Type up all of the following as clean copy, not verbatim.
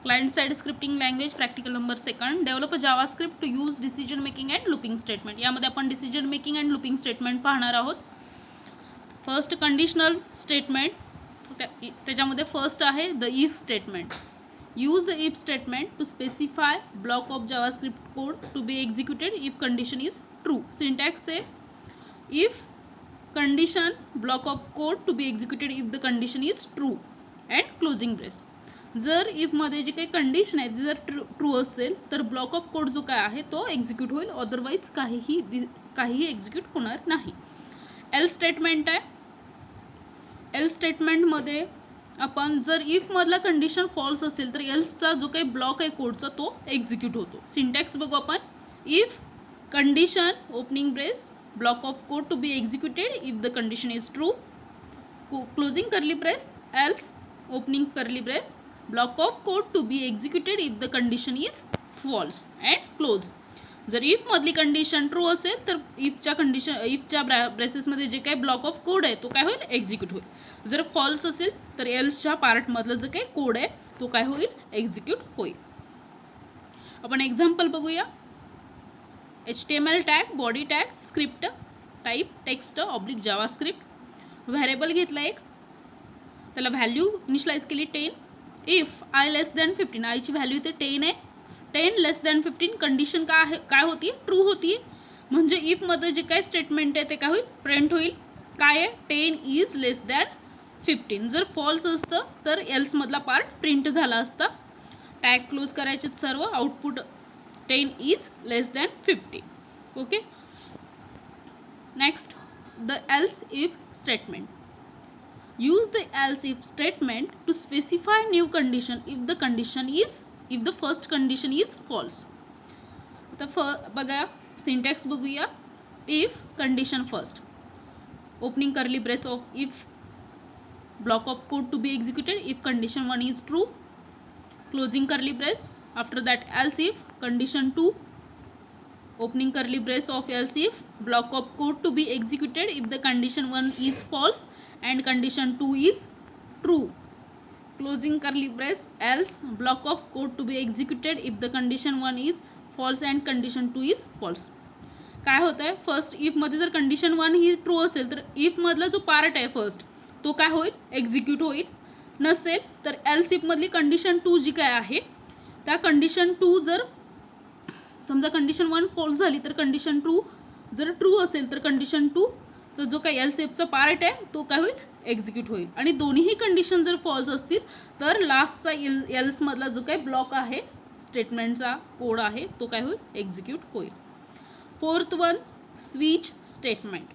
Client side scripting language practical number 2. Develop a JavaScript to use decision making and looping statement. यामध्ये आपण decision making and looping statement पाहणार आहोत. First conditional statement, त्याच्यामध्ये first आहे the if statement. Use the if statement to specify block of JavaScript code to be executed if condition is true. Syntax आहे if condition block of code to be executed if the condition is true and closing brace. जर इफमध्ये जी काही condition आहे जर true असेल तर block of code जो काय आहे तो एक्झिक्यूट होईल, अदरवाईज काहीही एक्झिक्यूट होणार नाही. एल स्टेटमेंट आहे. एल स्टेटमेंटमध्ये आपण जर इफमधला कंडिशन फॉल्स असेल तर एल्सचा जो काही ब्लॉक आहे कोडचा तो एक्झिक्यूट होतो. सिंटॅक्स बघू आपण. If condition opening brace block of code to be executed if the condition is true, closing curly brace else opening curly brace block of code to be executed if the condition is false and close. जर इफमधली condition true असेल तर इफच्या ब्रेसेसमध्ये जे काही block of code आहे तो काय होईल एक्झिक्यूट होईल. जर फॉल्स असेल तर एल्सच्या पार्टमधलं जे काही कोड आहे तो काय होईल एक्झिक्यूट होईल. आपण एक्झाम्पल बघूया. HTML tag, body tag, script type text oblique JavaScript. Variable घेतला एक, त्याला व्हॅल्यू इनिशियलाइज केली 10. इफ आय लेस दॅन 15, आयची व्हॅल्यू इथे 10 आहे. 10 लेस दॅन 15 कंडिशन काय होती ट्रू होती. म्हणजे इफमध्ये जे काय स्टेटमेंट आहे ते काय होईल प्रिंट होईल. काय आहे 10 इज लेस दॅन 15. जर फॉल्स असतं तर एल्समधला पार्ट प्रिंट झाला असता. टॅग क्लोज करायचे सर्व. Output 10 is less than 50. Okay. Next the else if statement. Use the else if statement to specify new condition if the first condition is false. आता बघा syntax बघूया. If condition first opening curly brace of if block of code to be executed if condition 1 is true, closing curly brace. After that else if condition 2 opening curly brace of else if block of code to be executed if the condition 1 is false and condition 2 is true, closing curly brace else block of code to be executed if the condition 1 is false and condition 2 is false. काय होतं आहे first इफमध्ये जर condition 1 ही true असेल तर इफमधला जो part आहे first तो काय होईल एक्झिक्यूट होईल. नसेल तर एल्स इफमधली कंडिशन 2 जी काय आहे त्या कंडिशन 2 जर समजा कंडिशन 1 फॉल्स झाली तर कंडिशन 2 जर ट्रू असेल तर कंडिशन 2चा जो काही एल्स इफचा पार्ट आहे तो काय होईल एक्झिक्यूट होईल. आणि दोन्हीही कंडिशन जर फॉल्स असतील तर लास्टचा एल्समधला जो काही ब्लॉक आहे स्टेटमेंटचा कोड आहे तो काय होईल एक्झिक्यूट होईल. Fourth one switch statement.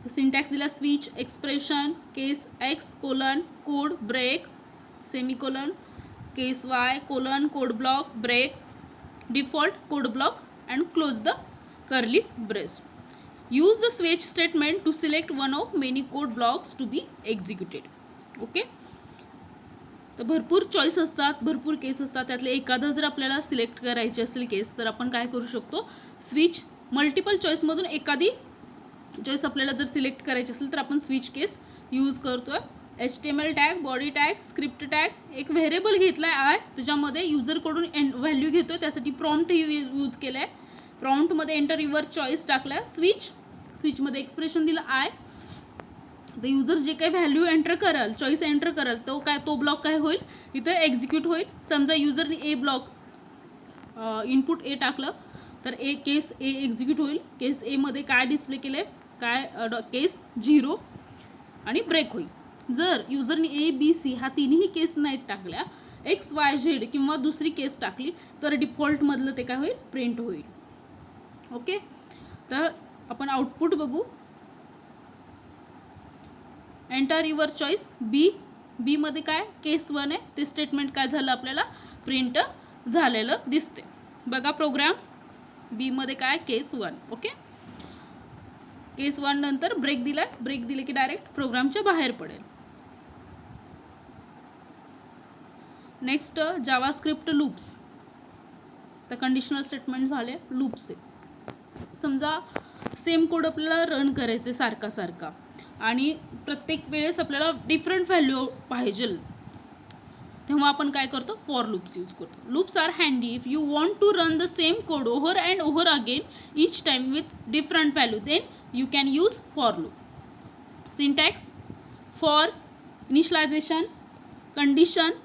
Syntax दिला switch expression case x colon code break semicolon case y colon code block break default code block and close the curly brace. Use the switch statement to select one of many code blocks to be executed. Okay. तर भरपूर choice असतात, भरपूर केस असतात. त्यातले एखादा जर आपल्याला select करायची असेल केस तर आपण काय करू शकतो स्विच मल्टिपल चॉईसमधून एखादी चॉईस आपल्याला जर सिलेक्ट करायची असेल तर आपण स्विच केस यूज करतो आहे. HTML tag, body tag, script tag, एक व्हेरिएबल घेतला आहे आय, त्याच्यामध्ये युजरकडून व्हॅल्यू घेतो आहे त्यासाठी प्रॉम्प्ट यूज केलं आहे. प्रॉम्प्टमध्ये एंटर युअर चॉईस टाकला. स्विचमध्ये एक्सप्रेशन दिलं आय. तर युजर जे काही व्हॅल्यू एंटर कराल चॉईस एंटर कराल तो ब्लॉक काय होईल इथं एक्झिक्यूट होईल. समजा युजरने ए ब्लॉक इनपुट ए टाकलं तर केस ए एक्झिक्यूट होईल. केस एमध्ये काय डिस्प्ले केलं आहे केस 0 आणि ब्रेक होईल. जर युजरने ए बी सी हा तिन्ही केस नाहीत टाकल्या एक्स वाय झेड किंवा दुसरी केस टाकली तर डिफॉल्टमधलं ते काय होईल प्रिंट होईल. ओके. तर आपण आउटपुट बघू. एंटर युअर चॉईस बी मध्ये काय केस 1 आहे ते स्टेटमेंट काय झालं आपल्याला प्रिंट झालेलं दिसते. बघा प्रोग्राम बीमध्ये काय केस 1. ओके. केस 1 नंतर ब्रेक दिला. ब्रेक दिले की डायरेक्ट प्रोग्रामच्या बाहेर पडेल. Next JavaScript loops. तर कंडिशनल स्टेटमेंट झाले लूप्स आहे. समजा सेम कोड आपल्याला रन करायचे सारखा आणि प्रत्येक वेळेस आपल्याला डिफरंट व्हॅल्यू पाहिजे तेव्हा आपण काय करतो, फॉर लूप्स यूज करतो. Loops are handy if you want to run the same code over and over again each time with different value, then you can use for loop. Syntax: for initialization condition,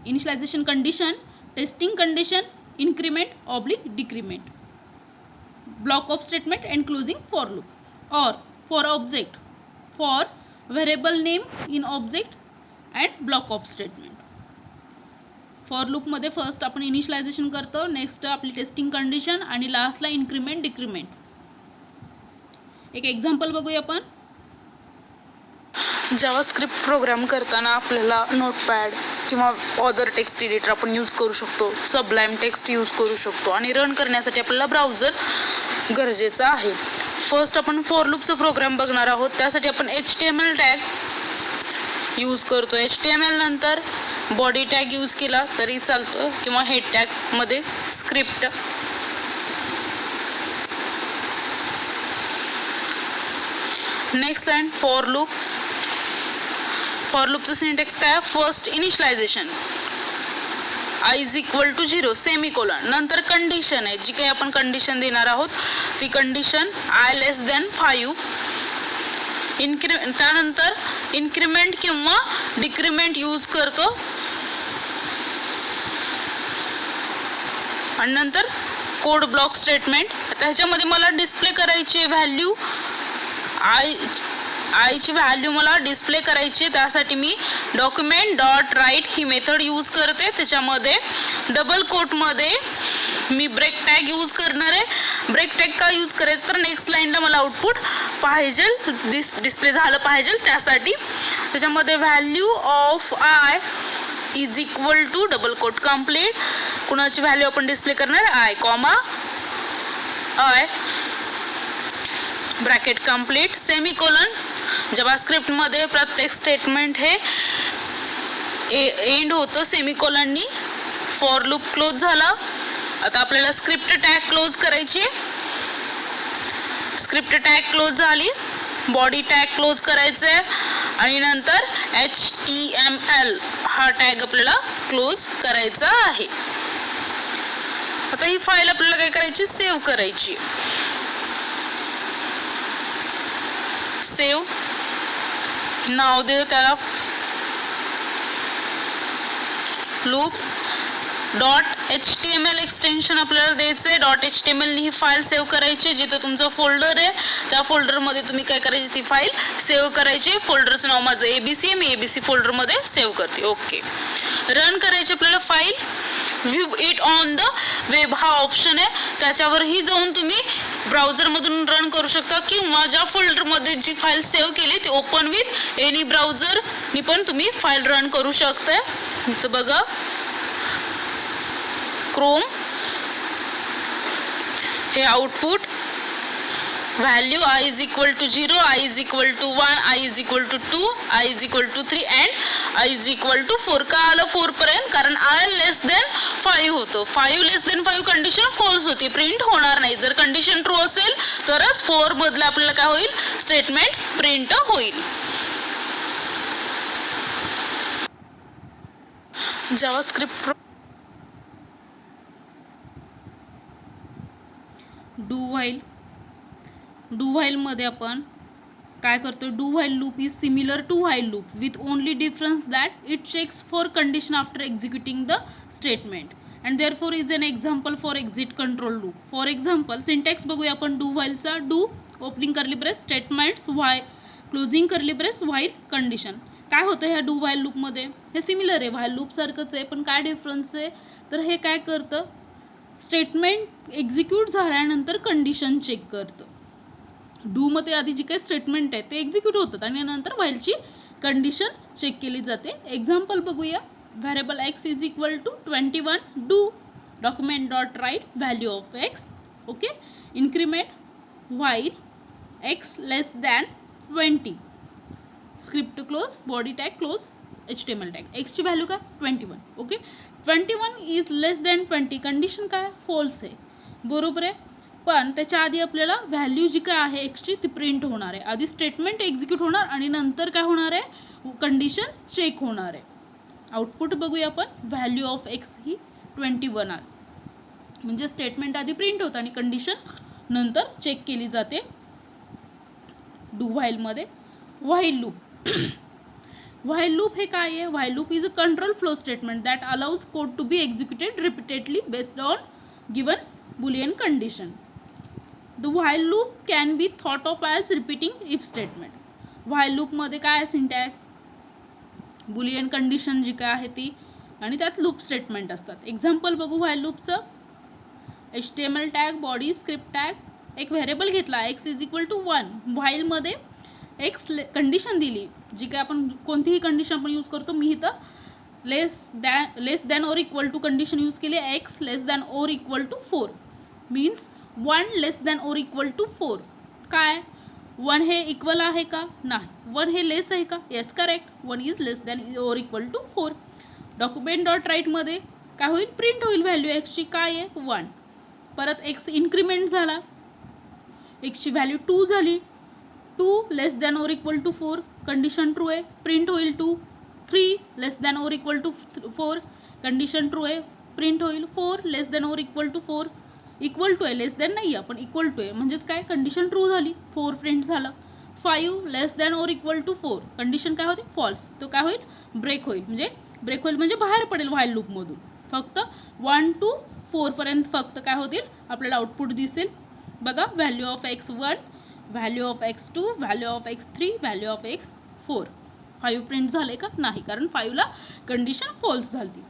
initialization condition, testing condition, increment oblique decrement, block of statement and closing for loop. Or for object, for variable name in object and block of statement. For लूपमध्ये first आपण initialization करतो, next आपली testing condition आणि लास्टला increment decrement. एक example बघूया आपण. JavaScript programme करताना आपल्याला नोटपॅड किंवा अदर टेक्स्ट एडिटर आपण यूज करू शकतो, सबलाईम टेक्स्ट यूज करू शकतो आणि रन करण्यासाठी आपल्याला ब्राउझर गरजेचा आहे. फर्स्ट आपण फॉर लूपचा प्रोग्राम बघणार आहोत. त्यासाठी आपण HTML टॅग यूज करतो. HTML नंतर बॉडी टॅग यूज केला तरी चालतो किंवा हेड टॅगमध्ये script. Next line for loop. For लूपचं सिंटॅक्स काय, first initialization i is equal to 0 semicolon, नंतर कंडिशन आहे, जी काही आपण कंडिशन देणार आहोत ती कंडिशन i लेस दॅन 5. त्यानंतर इन्क्रीमेंट किंवा डिक्रीमेंट यूज करतो आणि नंतर कोड ब्लॉक स्टेटमेंट. आता ह्याच्यामध्ये मला डिस्प्ले करायची व्हॅल्यू आयची व्हॅल्यू मला डिस्प्ले करायची, त्यासाठी मी डॉक्युमेंट डॉट राईट ही मेथड यूज करते. त्याच्यामध्ये डबल कोटमध्ये मी ब्रेक टॅग यूज करणार आहे. ब्रेक टॅग का यूज करायचं, तर नेक्स्ट लाईनला मला आउटपुट पाहिजे, डिस्प्ले झालं पाहिजे त्यासाठी. त्याच्यामध्ये value of i is equal to double quote complete. कुणाची व्हॅल्यू आपण डिस्प्ले करणार, i comma i bracket complete semicolon. जावास्क्रिप्टमध्ये प्रत्येक स्टेटमेंट हे एंड होतं सेमिकोलननी. फॉर लूप क्लोज झाला. आता आपल्याला स्क्रिप्ट टॅग क्लोज करायची. स्क्रिप्ट टॅग क्लोज झाली, बॉडी टॅग क्लोज करायचं आहे आणि नंतर HTML हा टॅग आपल्याला क्लोज करायचा आहे. आता ही फाईल आपल्याला काय करायची, सेव्ह करायची. सेव्ह नाव दे त्याला लूप डॉट HTML एक्सटेन्शन आपल्याला द्यायचं आहे. डॉट HTML ही फाईल सेव्ह करायची. जिथं तुमचं फोल्डर आहे त्या फोल्डरमध्ये तुम्ही काय करायची, ती फाईल सेव्ह करायची. फोल्डरचं नाव माझं ABC आहे, मी ABC फोल्डरमध्ये सेव्ह करते. ओके, रन करायची आपल्याला file. View it on the web हा ऑप्शन आहे, त्याच्यावरही जाऊन तुम्ही ब्राउझरमधून रन करू शकता किंवा ज्या फोल्डरमध्ये जी फाईल सेव्ह केली ती ओपन विथ एनी ब्राउझरनी पण तुम्ही फाईल रन करू शकता. इथं बघा क्रोम, हे output value i is equal to 0, i is equal to 1, i is equal to 2, i is equal to 3 and i is equal to 4. का आलं 4 पर्यंत, कारण i लेस देन 5 होतो. 5 लेस देन 5 कंडिशन फॉल्स होती, print होणार नाही. जर condition true असेल तरच 4 मधलं आपल्याला काय होईल, स्टेटमेंट प्रिंट होईल. जावास्क्रिप्ट डू व्हाईलमध्ये आपण काय करतो, do while loop is similar to while loop with only difference that it checks for condition after executing the statement and therefore is an example for exit control loop. For example syntax बघूया आपण do व्हाईलचा. Do opening curly brace statements, while closing curly brace while condition. काय होतं ह्या do while लूपमध्ये, हे similar आहे while लूपसारखंच आहे, पण काय डिफरन्स आहे, तर हे काय करतं, स्टेटमेंट एक्झिक्यूट झाल्यानंतर कंडिशन चेक करतं. डूमध्ये आधी जी काही स्टेटमेंट आहे ते एक्झिक्यूट होतात आणि नंतर व्हाईलची कंडिशन चेक केली जाते. एक्झाम्पल बघूया. Variable x is equal to 21, do document dot write value of x. Okay, increment while x less than 20, script close, body tag close, HTML tag. एक्सची व्हॅल्यू काय 21. Okay, 21 is less than 20, condition काय false आहे, बरोबर आहे. पण त्याच्या आधी आपल्याला व्हॅल्यू जी काय आहे एक्सची ती प्रिंट होणार आहे. आधी स्टेटमेंट एक्झिक्यूट होणार आणि नंतर काय होणार आहे, कंडिशन चेक होणार आहे. आउटपुट बघूया आपण. व्हॅल्यू ऑफ एक्स ही 21 आली, म्हणजे स्टेटमेंट आधी प्रिंट होतं आणि कंडिशन नंतर चेक केली जाते डू व्हाईलमध्ये. While loop. व्हाईल लूप हे काय आहे, while loop is a control flow statement that allows code to be executed repeatedly based on given Boolean condition. The while loop can be thought of as repeating if statement. While लूपमध्ये काय आहे, syntax, Boolean condition जी काय आहे ती, आणि त्यात loop statement असतात. Example बघू व्हाईल लूपचं. HTML tag, body, script tag, एक व्हेरिएबल घेतला एक्स इज इक्वल टू 1. व्हाईलमध्ये एक्स कंडिशन दिली, जी काय आपण कोणतीही कंडिशन आपण यूज करतो. मी इथं less than or equal to condition use केली. X less than or equal to 4 means 1 less than or equal to 4. काय 1 हे इक्वल आहे का, नाही. 1 हे लेस आहे का, yes correct. 1 is less than or equal to 4. Document dot राईटमध्ये काय होईल, प्रिंट होईल व्हॅल्यू एक्सची, काय आहे 1. परत एक्स इन्क्रीमेंट झाला, एक्सची व्हॅल्यू 2 झाली. 2 लेस than or equal to 4, condition true आहे, प्रिंट होईल 2. 3 लेस than or equal to 4, condition true आहे, प्रिंट होईल 4 लेस than or equal to 4. Equal to आहे, लेस दॅन नाही आहे, पण इक्वल टू आहे म्हणजेच काय, कंडिशन ट्रू झाली, 4 प्रिंट झालं. 5 लेस than or equal to 4, condition काय होती, फॉल्स. तो काय होईल, ब्रेक होईल. ब्रेक होईल म्हणजे बाहेर पडेल व्हाईल लूपमधून. फक्त 1 to 4 पर्यंत फक्त काय होतील, आपल्याला आउटपुट दिसेल. बघा, value of x1, value of x2, value of x3, value of x4. 5 print झाले का, नाही, कारण 5ला कंडिशन फॉल्स झाली.